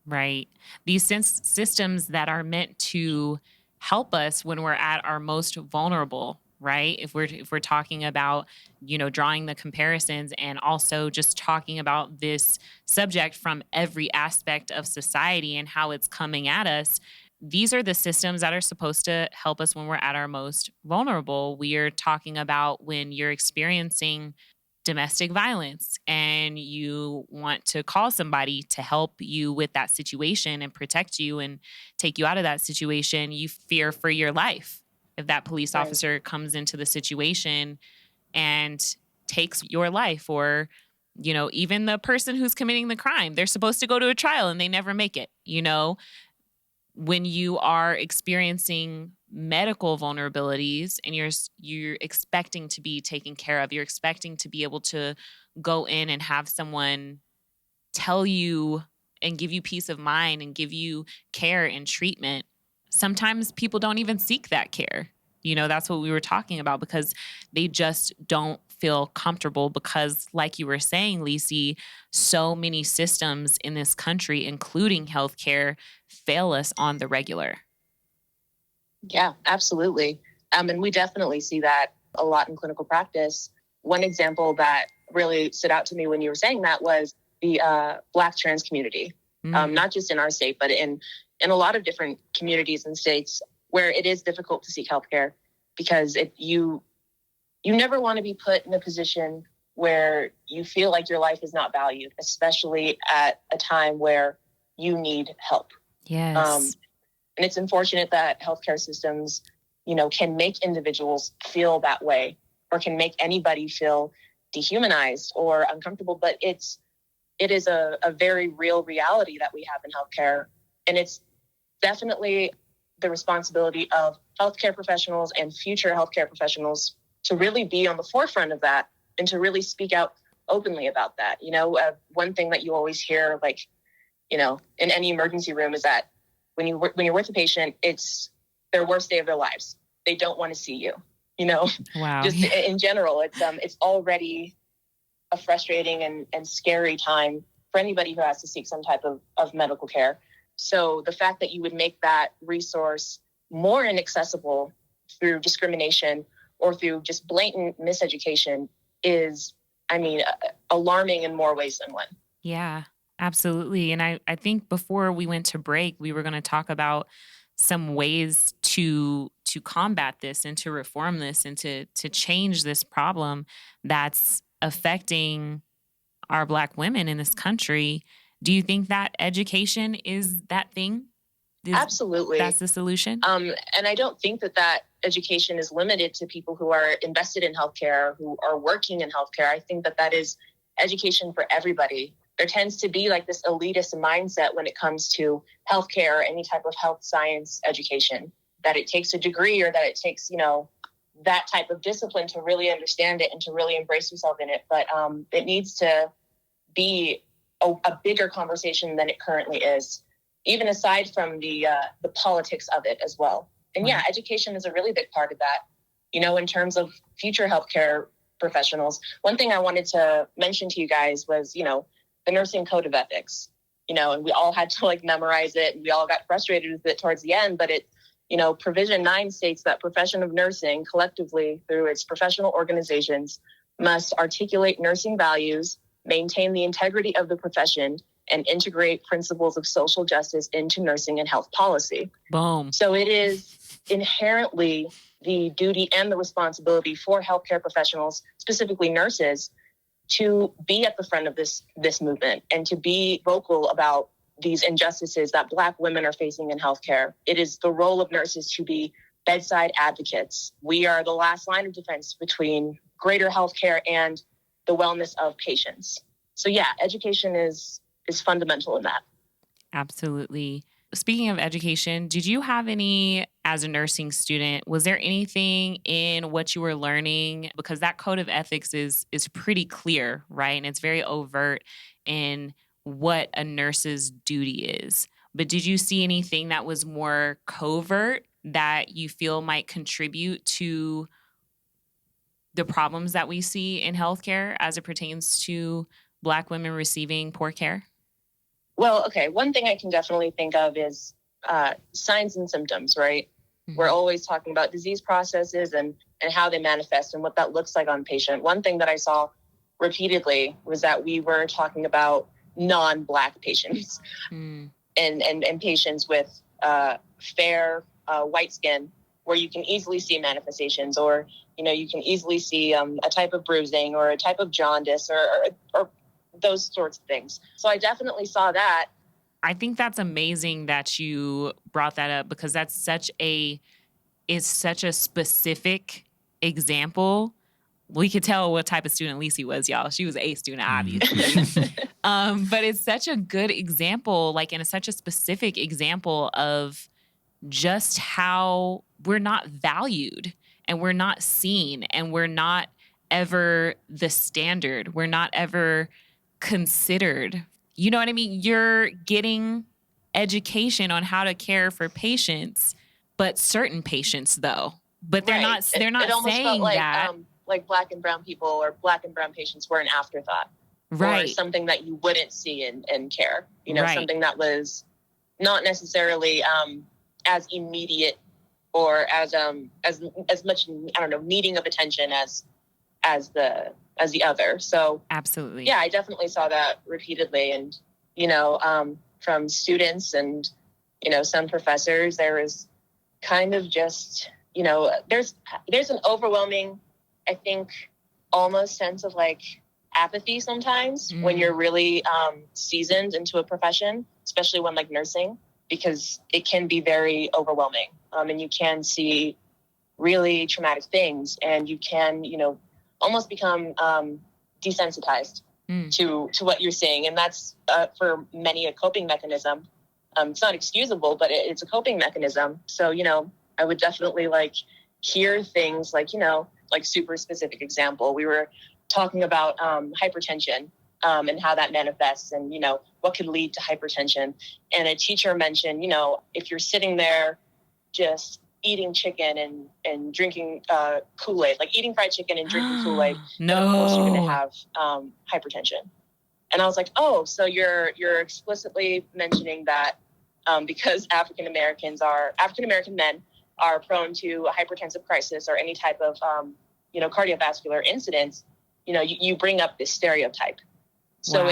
Right. These systems that are meant to help us when we're at our most vulnerable, right? If we're talking about, drawing the comparisons and also just talking about this subject from every aspect of society and how it's coming at us, these are the systems that are supposed to help us when we're at our most vulnerable. We are talking about when you're experiencing domestic violence and you want to call somebody to help you with that situation and protect you and take you out of that situation, you fear for your life. If that police officer comes into the situation and takes your life, or, you know, even the person who's committing the crime, they're supposed to go to a trial and they never make it. You know, when you are experiencing medical vulnerabilities and you're expecting to be taken care of, you're expecting to be able to go in and have someone tell you and give you peace of mind and give you care and treatment. Sometimes people don't even seek that care. You know, that's what we were talking about, because they just don't feel comfortable because, like you were saying, Lisi, so many systems in this country, including healthcare, fail us on the regular. Yeah, absolutely. And we definitely see that a lot in clinical practice. One example that really stood out to me when you were saying that was the Black trans community, not just in our state, but in a lot of different communities and states where it is difficult to seek healthcare, because you never want to be put in a position where you feel like your life is not valued, especially at a time where you need help. Yes. And it's unfortunate that healthcare systems, you know, can make individuals feel that way, or can make anybody feel dehumanized or uncomfortable. But it is a very real reality that we have in healthcare. And it's definitely the responsibility of healthcare professionals and future healthcare professionals to really be on the forefront of that and to really speak out openly about that. You know, one thing that you always hear, like, you know, in any emergency room is that when you're with a patient, it's their worst day of their lives. They don't want to see you, you know. Wow. Just in general, it's already a frustrating and scary time for anybody who has to seek some type of medical care. So the fact that you would make that resource more inaccessible through discrimination or through just blatant miseducation is, I mean, alarming in more ways than one. Yeah, absolutely. And I think before we went to break, we were going to talk about some ways to combat this and to reform this and to change this problem that's affecting our Black women in this country. Do you think that education is that thing? Absolutely. That's the solution? And I don't think that education is limited to people who are invested in healthcare, who are working in healthcare. I think that is education for everybody. There tends to be like this elitist mindset when it comes to healthcare or any type of health science education, that it takes a degree or that it takes, you know, that type of discipline to really understand it and to really embrace yourself in it. But it needs to be a bigger conversation than it currently is, even aside from the politics of it as well. And yeah, education is a really big part of that. You know, in terms of future healthcare professionals, one thing I wanted to mention to you guys was, you know, the nursing code of ethics, you know, and we all had to like memorize it and we all got frustrated with it towards the end. But it, you know, Provision 9 states that profession of nursing collectively through its professional organizations must articulate nursing values, maintain the integrity of the profession, and integrate principles of social justice into nursing and health policy. Boom. So it is inherently the duty and the responsibility for healthcare professionals, specifically nurses, to be at the front of this movement and to be vocal about these injustices that Black women are facing in healthcare. It is the role of nurses to be bedside advocates. We are the last line of defense between greater healthcare and the wellness of patients. So yeah, education is fundamental in that. Absolutely. Speaking of education, did you have any, as a nursing student, was there anything in what you were learning? Because that code of ethics is pretty clear, right? And it's very overt in what a nurse's duty is. But did you see anything that was more covert that you feel might contribute to the problems that we see in healthcare as it pertains to Black women receiving poor care? Well, okay. One thing I can definitely think of is signs and symptoms, right? Mm-hmm. We're always talking about disease processes and how they manifest and what that looks like on patient. One thing that I saw repeatedly was that we were talking about non-Black patients and patients with fair white skin, where you can easily see manifestations, or, you know, you can easily see a type of bruising or a type of jaundice or those sorts of things. So I definitely saw that. I think that's amazing that you brought that up, because that's such a specific example we could tell what type of student Lisi was, y'all. She was a student, obviously. But it's such a good example, like, and it's such a specific example of just how we're not valued and we're not seen and we're not ever the standard. We're not ever considered. You know what I mean? You're getting education on how to care for patients, but certain patients though. But they're not it almost saying felt like, that. Like Black and brown people or Black and brown patients were an afterthought. Right. Or something that you wouldn't see and care. You know, something that was not necessarily as immediate or as much, I don't know, needing of attention as the other. So absolutely. Yeah, I definitely saw that repeatedly. And, you know, from students and, you know, some professors, there was kind of just, you know, there's an overwhelming, I think, almost sense of like apathy sometimes when you're really seasoned into a profession, especially when like nursing, because it can be very overwhelming. And you can see really traumatic things and you can, you know, almost become desensitized to what you're seeing. And that's for many a coping mechanism. It's not excusable, but it's a coping mechanism. So, you know, I would definitely like hear things like, you know, like super specific example. We were talking about hypertension and how that manifests and, you know, what could lead to hypertension. And a teacher mentioned, you know, if you're sitting there just eating chicken and drinking Kool-Aid, like eating fried chicken and drinking Kool-Aid, then of course you're going to have hypertension. And I was like, oh, so you're explicitly mentioning that because African American men are prone to a hypertensive crisis or any type of, you know, cardiovascular incidents, you know, you bring up this stereotype. So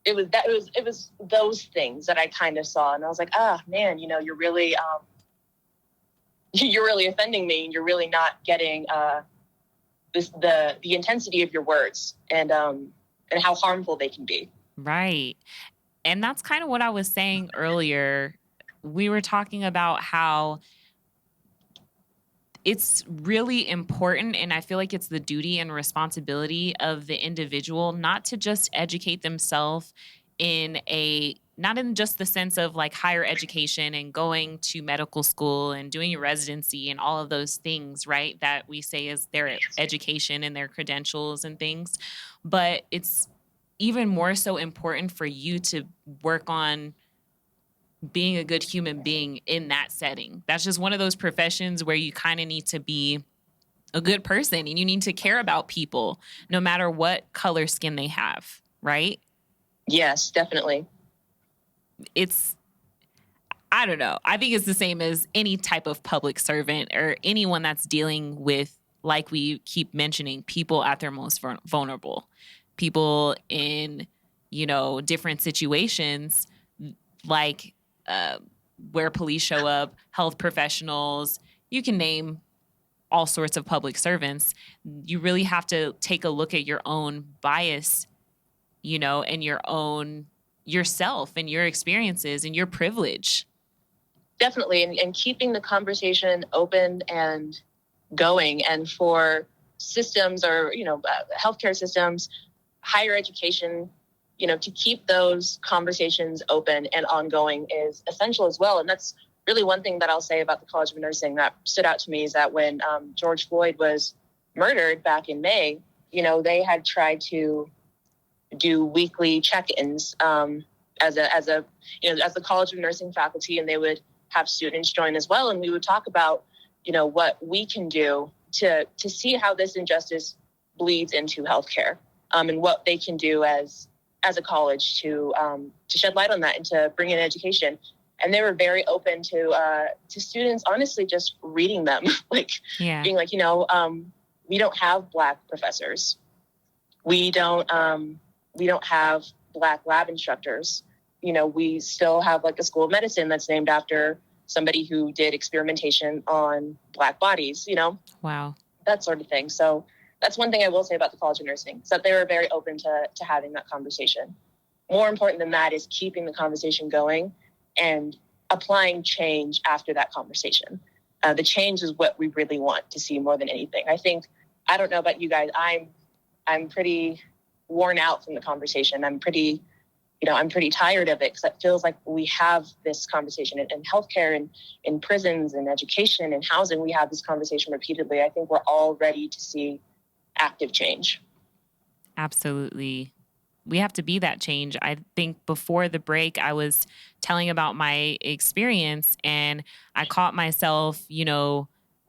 it was those things that I kind of saw. And I was like, man, you know, you're really offending me. And you're really not getting the intensity of your words and how harmful they can be. Right. And that's kind of what I was saying earlier. We were talking about how it's really important, and I feel like it's the duty and responsibility of the individual not to just educate themselves not in just the sense of like higher education and going to medical school and doing your residency and all of those things, right? That we say is their education and their credentials and things. But it's even more so important for you to work on being a good human being in that setting. That's just one of those professions where you kind of need to be a good person and you need to care about people no matter what color skin they have, right? Yes, definitely. I don't know. I think it's the same as any type of public servant or anyone that's dealing with, like we keep mentioning, people at their most vulnerable, people in, you know, different situations, like where police show up, health professionals, you can name all sorts of public servants. You really have to take a look at your own bias, you know, and yourself and your experiences and your privilege. Definitely. And keeping the conversation open and going. And for systems or, you know, healthcare systems, higher education, you know, to keep those conversations open and ongoing is essential as well. And that's really one thing that I'll say about the College of Nursing that stood out to me is that when George Floyd was murdered back in May, you know, they had tried to do weekly check-ins as the College of Nursing faculty, and they would have students join as well. And we would talk about, you know, what we can do to see how this injustice bleeds into healthcare and what they can do as a college to shed light on that and to bring in education. And they were very open to students, honestly, just reading them, being like, you know, we don't have Black professors. We don't have Black lab instructors. You know, we still have like a school of medicine that's named after somebody who did experimentation on Black bodies, you know? Wow. That sort of thing. So that's one thing I will say about the College of Nursing, is that they were very open to having that conversation. More important than that is keeping the conversation going and applying change after that conversation. The change is what we really want to see more than anything. I think I don't know about you guys. I'm pretty worn out from the conversation. I'm pretty tired of it, because it feels like we have this conversation in healthcare and in prisons and education and housing. We have this conversation repeatedly. I think we're all ready to see active change. Absolutely. We have to be that change. I think before the break, I was telling about my experience, and I caught myself,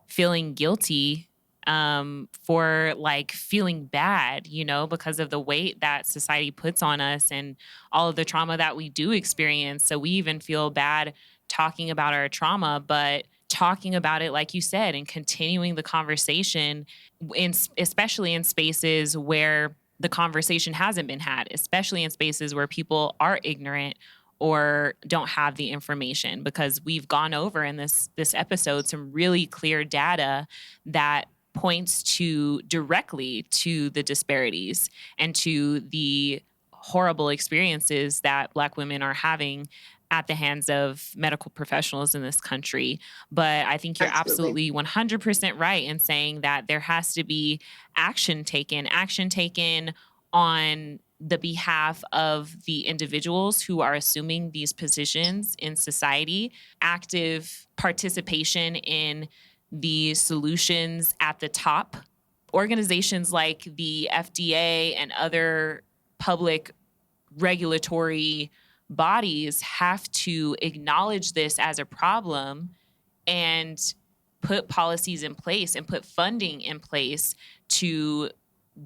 feeling guilty for like feeling bad, because of the weight that society puts on us and all of the trauma that we do experience. So we even feel bad talking about our trauma, but talking about it, like you said, and continuing the conversation, especially in spaces where the conversation hasn't been had, especially in spaces where people are ignorant or don't have the information, because we've gone over in this episode some really clear data that points directly to the disparities and to the horrible experiences that Black women are having at the hands of medical professionals in this country. But I think you're absolutely 100% right in saying that there has to be action taken on the behalf of the individuals who are assuming these positions in society, active participation in the solutions at the top. Organizations like the FDA and other public regulatory bodies have to acknowledge this as a problem and put policies in place and put funding in place to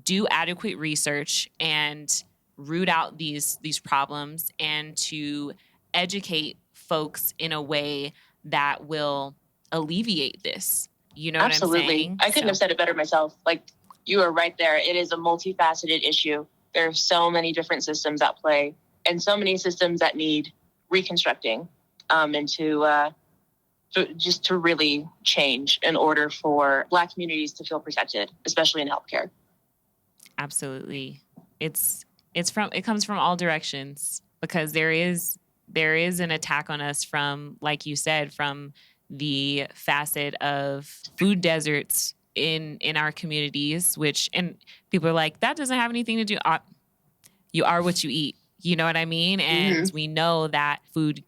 do adequate research and root out these problems, and to educate folks in a way that will alleviate this. You know Absolutely. what I'm saying? I couldn't have said it better myself. Like, you are right there. It is a multifaceted issue. There are so many different systems at play, and so many systems that need reconstructing, and to really change in order for Black communities to feel protected, especially in healthcare. Absolutely. It comes from all directions, because there is an attack on us from, like you said, from the facet of food deserts in our communities, and people are like, that doesn't have anything to do. You are what you eat. You know what I mean? And we know that food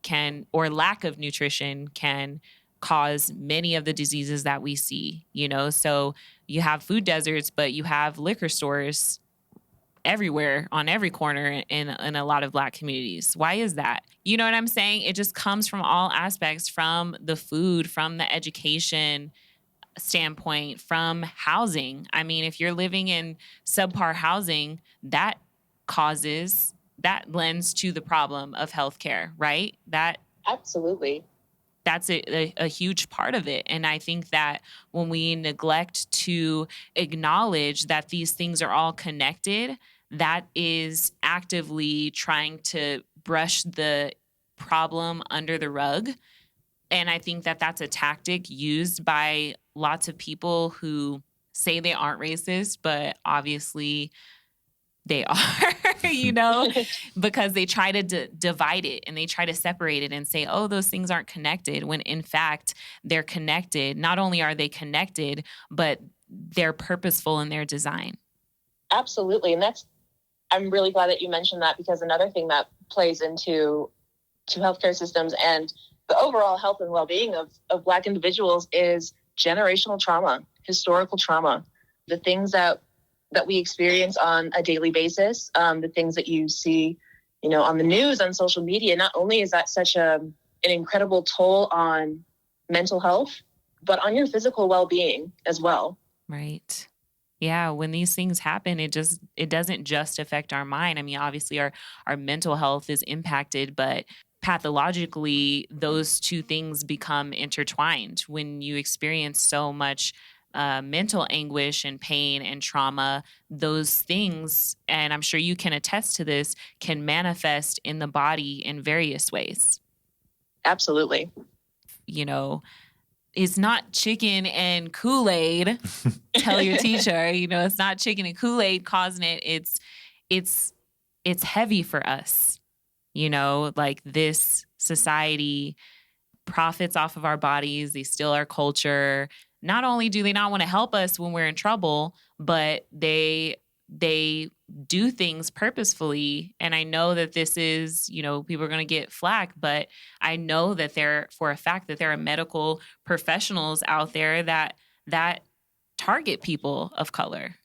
or lack of nutrition can cause many of the diseases that we see, So you have food deserts, but you have liquor stores everywhere on every corner in a lot of Black communities. Why is that? You know what I'm saying? It just comes from all aspects, from the food, from the education standpoint, from housing. I mean, if you're living in subpar housing, that lends to the problem of healthcare, right? Absolutely. That's a huge part of it. And I think that when we neglect to acknowledge that these things are all connected, that is actively trying to brush the problem under the rug. And I think that that's a tactic used by lots of people who say they aren't racist, but obviously they are, because they try to divide it, and they try to separate it and say, oh, those things aren't connected, when in fact they're connected. Not only are they connected, but they're purposeful in their design. Absolutely. And I'm really glad that you mentioned that, because another thing that plays into healthcare systems and the overall health and well-being of Black individuals is generational trauma, historical trauma, the things that we experience on a daily basis, the things that you see, on the news, on social media. Not only is that such an incredible toll on mental health, but on your physical well-being as well. Right. Yeah, when these things happen, it doesn't just affect our mind. I mean, obviously our mental health is impacted, but pathologically, those two things become intertwined. When you experience so much mental anguish and pain and trauma, those things, and I'm sure you can attest to this, can manifest in the body in various ways. Absolutely. It's not chicken and Kool-Aid. Tell your teacher, it's not chicken and Kool-Aid causing it. It's heavy for us. Like, this society profits off of our bodies. They steal our culture. not only do they not want to help us when we're in trouble, but they do things purposefully. And I know that this is, people are going to get flack, but I know that for a fact that there are medical professionals out there that target people of color.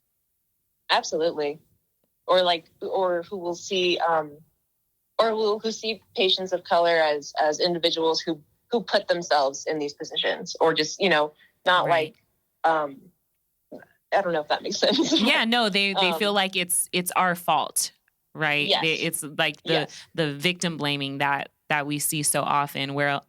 Absolutely. Or who will see, who see patients of color as individuals who put themselves in these positions, or just, not right. I don't know if that makes sense. Yeah, no, they feel like it's our fault, right? Yes. It's like the victim blaming that we see so often, where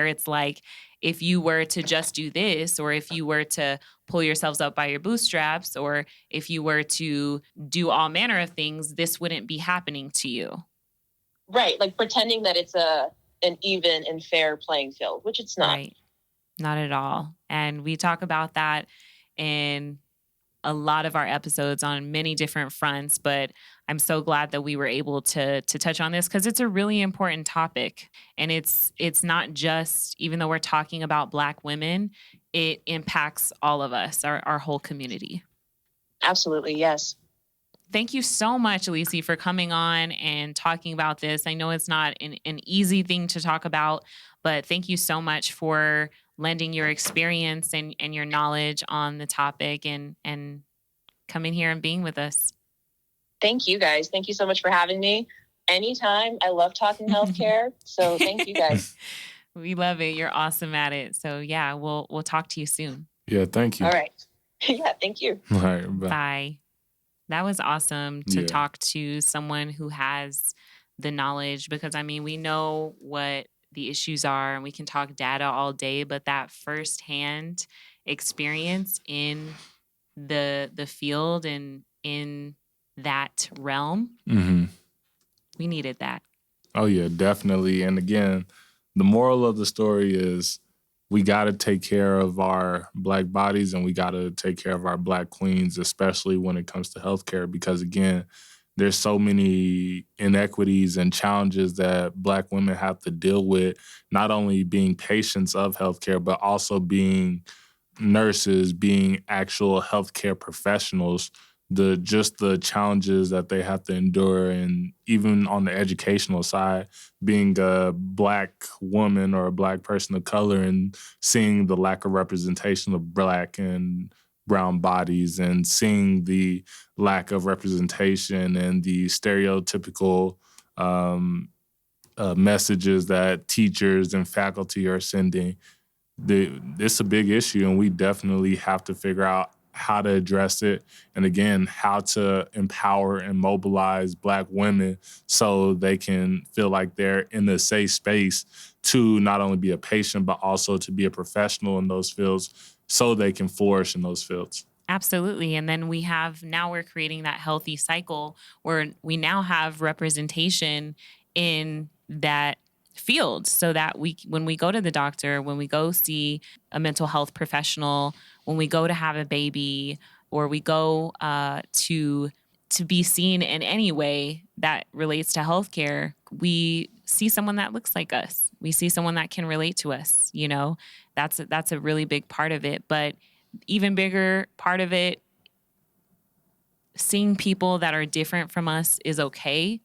it's like, if you were to just do this, or if you were to pull yourselves up by your bootstraps, or if you were to do all manner of things, this wouldn't be happening to you. Right, like pretending that it's an even and fair playing field, which it's not. Right, not at all. And we talk about that in a lot of our episodes on many different fronts, but I'm so glad that we were able to touch on this, because it's a really important topic. And it's not just, even though we're talking about Black women, it impacts all of us, our whole community. Absolutely, yes. Thank you so much, Alicia, for coming on and talking about this. I know it's not an easy thing to talk about, but thank you so much for lending your experience and your knowledge on the topic and coming here and being with us. Thank you, guys. Thank you so much for having me. Anytime. I love talking healthcare. So thank you, guys. We love it. You're awesome at it. So yeah, we'll talk to you soon. Yeah, thank you. All right. Yeah, thank you. All right, bye. That was awesome to talk to someone who has the knowledge, because we know what the issues are and we can talk data all day, but that firsthand experience in the field and in that realm, we needed that. Oh yeah, definitely. And again, the moral of the story is we got to take care of our Black bodies, and we got to take care of our Black queens, especially when it comes to healthcare, because again, there's so many inequities and challenges that Black women have to deal with, not only being patients of healthcare, but also being nurses, being actual healthcare professionals, the challenges that they have to endure. And even on the educational side, being a Black woman or a Black person of color and seeing the lack of representation of Black and brown bodies, and seeing the lack of representation and the stereotypical messages that teachers and faculty are sending. It's a big issue, and we definitely have to figure out how to address it. And again, how to empower and mobilize Black women so they can feel like they're in a safe space to not only be a patient, but also to be a professional in those fields so they can flourish in those fields. Absolutely. And then we're creating that healthy cycle where we now have representation in that field, so that when we go to the doctor, when we go see a mental health professional, when we go to have a baby, or we go to be seen in any way that relates to healthcare, we see someone that looks like us. We see someone that can relate to us. That's a really big part of it. But even bigger part of it, seeing people that are different from us is okay.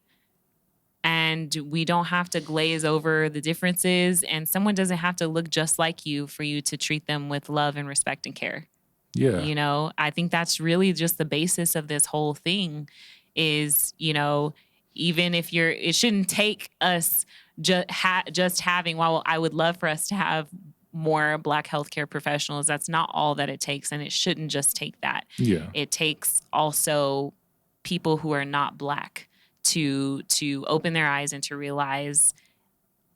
And we don't have to glaze over the differences, and someone doesn't have to look just like you for you to treat them with love and respect and care. Yeah. I think that's really just the basis of this whole thing is, even if it shouldn't take us just having, while I would love for us to have more Black healthcare professionals, that's not all that it takes. And it shouldn't just take that. Yeah. It takes also people who are not Black to open their eyes and to realize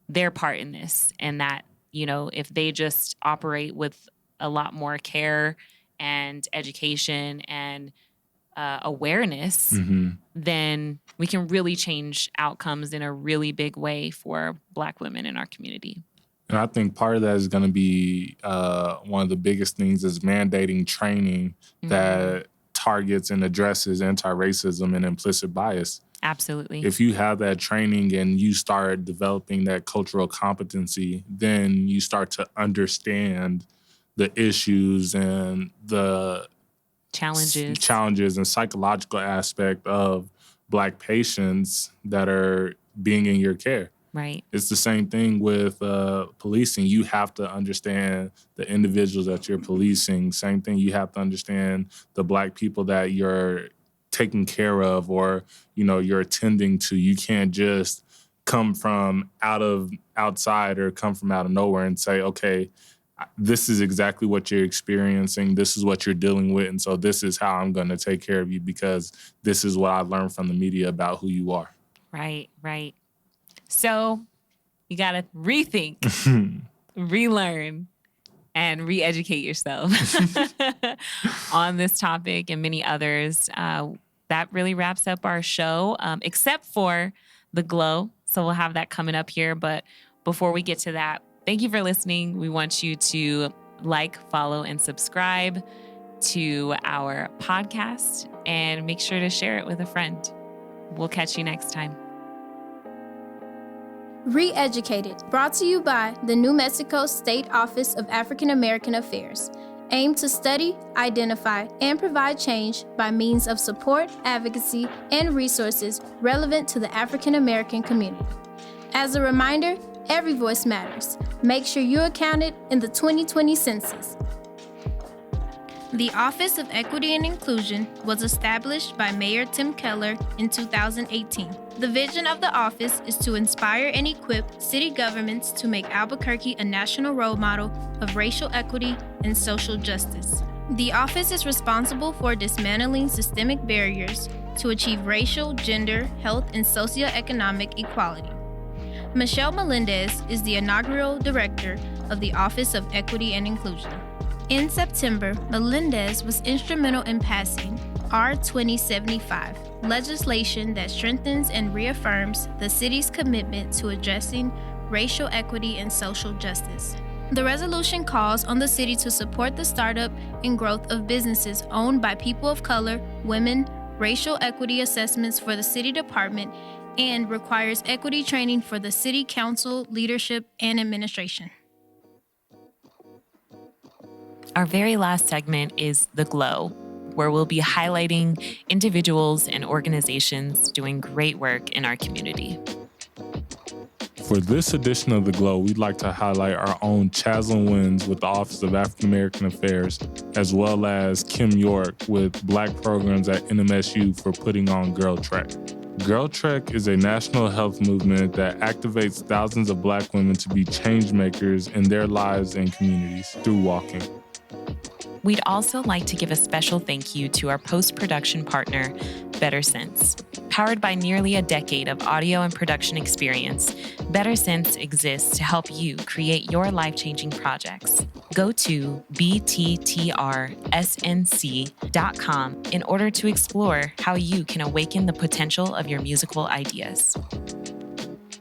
their part in this. And that, if they just operate with a lot more care and education and awareness, then we can really change outcomes in a really big way for Black women in our community. And I think part of that is going to be one of the biggest things is mandating training that targets and addresses anti-racism and implicit bias. Absolutely. If you have that training and you start developing that cultural competency, then you start to understand the issues and the challenges and psychological aspect of Black patients that are being in your care. Right. It's the same thing with policing. You have to understand the individuals that you're policing. Same thing, you have to understand the Black people that you're taking care of or, you're attending to. You can't just come from outside or come from out of nowhere and say, okay, this is exactly what you're experiencing. This is what you're dealing with. And so this is how I'm going to take care of you because this is what I learned from the media about who you are. Right. So you got to rethink, relearn, and re-educate yourself on this topic and many others. That really wraps up our show, except for the glow. So we'll have that coming up here. But before we get to that, thank you for listening. We want you to like, follow, and subscribe to our podcast and make sure to share it with a friend. We'll catch you next time. Re-Educated, brought to you by the New Mexico State Office of African American Affairs, aimed to study, identify, and provide change by means of support, advocacy, and resources relevant to the African American community. As a reminder, every voice matters. Make sure you're counted in the 2020 census. The Office of Equity and Inclusion was established by Mayor Tim Keller in 2018. The vision of the office is to inspire and equip city governments to make Albuquerque a national role model of racial equity and social justice. The office is responsible for dismantling systemic barriers to achieve racial, gender, health, and socioeconomic equality. Michelle Melendez is the inaugural director of the Office of Equity and Inclusion. In September, Melendez was instrumental in passing R-2075, legislation that strengthens and reaffirms the city's commitment to addressing racial equity and social justice. The resolution calls on the city to support the startup and growth of businesses owned by people of color, women, racial equity assessments for the city department, and requires equity training for the city council, leadership, and administration. Our very last segment is The Glow, where we'll be highlighting individuals and organizations doing great work in our community. For this edition of The Glow, we'd like to highlight our own Chaslin Wins with the Office of African American Affairs, as well as Kim York with Black programs at NMSU for putting on Girl Trek. Girl Trek is a national health movement that activates thousands of Black women to be change makers in their lives and communities through walking. We'd also like to give a special thank you to our post-production partner, Better Sense. Powered by nearly a decade of audio and production experience, Better Sense exists to help you create your life-changing projects. Go to bttrsnc.com in order to explore how you can awaken the potential of your musical ideas.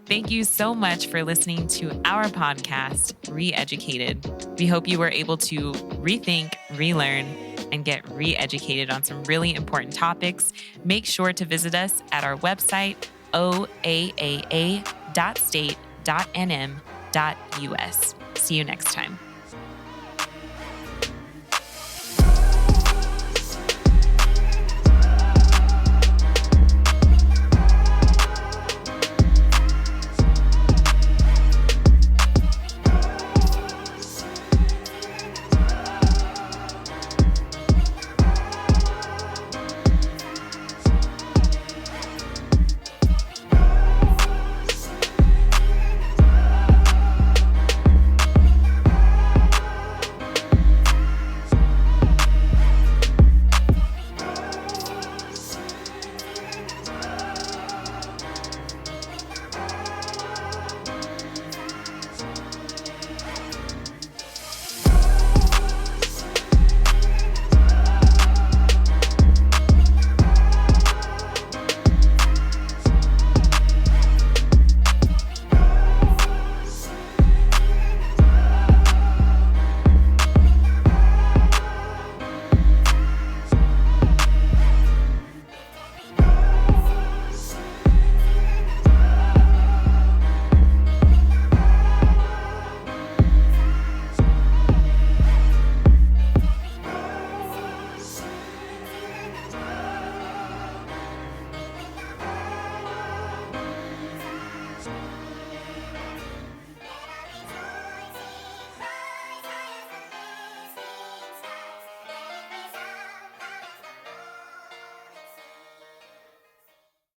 Thank you so much for listening to our podcast, Re-Educated. We hope you were able to rethink, relearn, and get re-educated on some really important topics. Make sure to visit us at our website, oaaa.state.nm.us. See you next time.